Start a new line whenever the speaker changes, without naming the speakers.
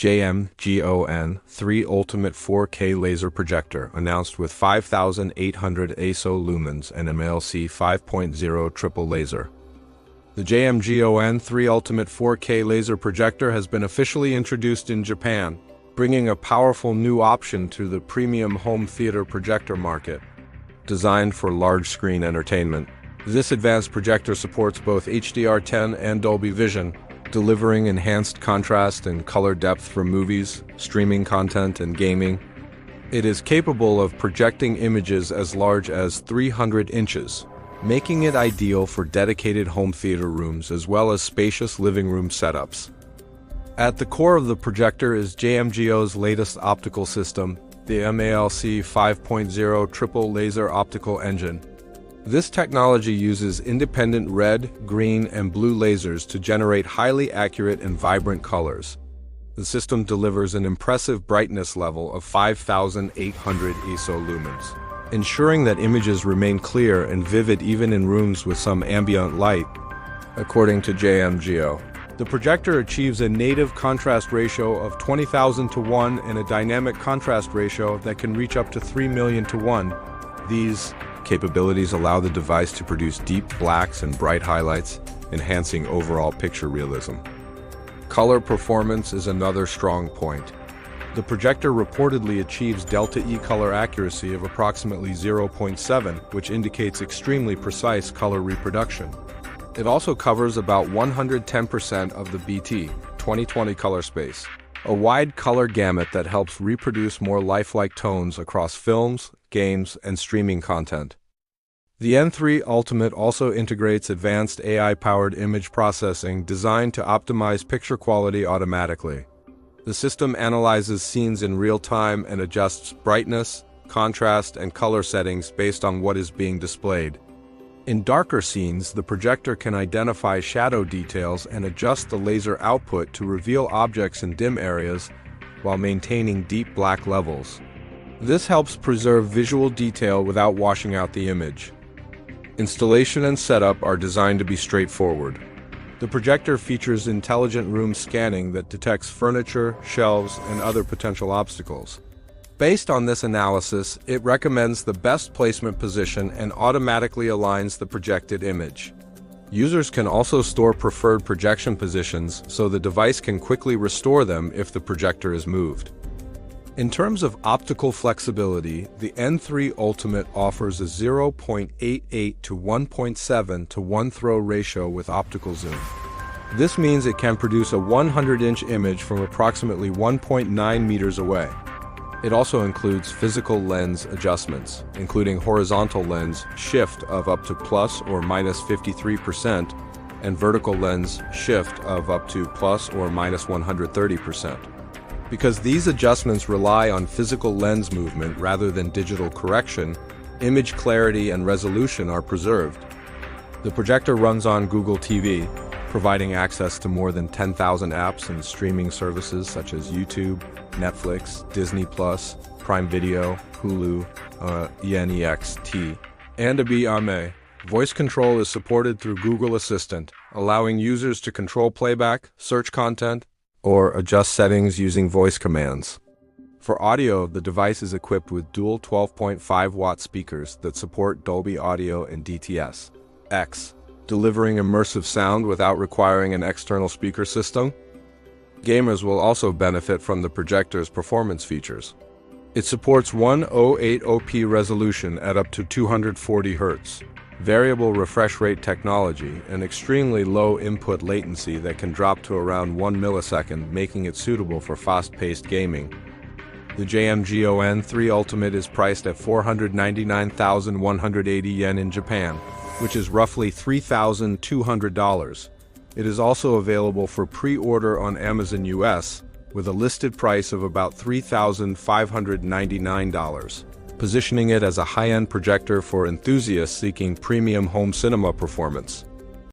JMGO N3 Ultimate 4K Laser Projector, announced with 5,800 ISO lumens and MALC 5.0 triple laser. The JMGO N3 Ultimate 4K Laser Projector has been officially introduced in Japan, bringing a powerful new option to the premium home theater projector market. Designed for large-screen entertainment, this advanced projector supports both HDR10 and Dolby Vision, delivering enhanced contrast and color depth for movies, streaming content, and gaming. It is capable of projecting images as large as 300 inches, making it ideal for dedicated home theater rooms as well as spacious living room setups. At the core of the projector is JMGO's latest optical system, the MALC 5.0 triple laser optical engine. This technology uses independent red, green, and blue lasers to generate highly accurate and vibrant colors. The system delivers an impressive brightness level of 5,800 ISO lumens, ensuring that images remain clear and vivid even in rooms with some ambient light. According to JMGO, the projector achieves a native contrast ratio of 20,000 to 1 and a dynamic contrast ratio that can reach up to 3 million to 1. These capabilities allow the device to produce deep blacks and bright highlights, enhancing overall picture realism. Color performance is another strong point. The projector reportedly achieves delta E color accuracy of approximately 0.7, which indicates extremely precise color reproduction. It also covers about 110% of the BT 2020 color space, a wide color gamut that helps reproduce more lifelike tones across films, games, and streaming content. The N3 Ultimate also integrates advanced AI-powered image processing designed to optimize picture quality automatically. The system analyzes scenes in real time and adjusts brightness, contrast, and color settings based on what is being displayed. In darker scenes, the projector can identify shadow details and adjust the laser output to reveal objects in dim areas while maintaining deep black levels. This helps preserve visual detail without washing out the image. Installation and setup are designed to be straightforward. The projector features intelligent room scanning that detects furniture, shelves, and other potential obstacles. Based on this analysis, it recommends the best placement position and automatically aligns the projected image. Users can also store preferred projection positions so the device can quickly restore them if the projector is moved. In terms of optical flexibility, the N3 Ultimate offers a 0.88 to 1.7 to 1 throw ratio with optical zoom. This means it can produce a 100-inch image from approximately 1.9 meters away. It also includes physical lens adjustments, including horizontal lens shift of up to plus or minus 53% and vertical lens shift of up to plus or minus 130%. Because these adjustments rely on physical lens movement rather than digital correction, image clarity and resolution are preserved. The projector runs on Google TV, providing access to more than 10,000 apps and streaming services such as YouTube, Netflix, Disney+, Prime Video, Hulu, ENEXT, and ABE. Voice control is supported through Google Assistant, allowing users to control playback, search content, or adjust settings using voice commands. For audio, the device is equipped with dual 12.5-watt speakers that support Dolby Audio and DTS-X, delivering immersive sound without requiring an external speaker system. Gamers will also benefit from the projector's performance features. It supports 1080p resolution at up to 240 Hz, variable refresh rate technology, and extremely low input latency that can drop to around 1 millisecond, making it suitable for fast-paced gaming. The JMGO N3 Ultimate is priced at 499,180 yen in Japan, which is roughly $3,200. It is also available for pre-order on Amazon US, with a listed price of about $3,599, positioning it as a high-end projector for enthusiasts seeking premium home cinema performance.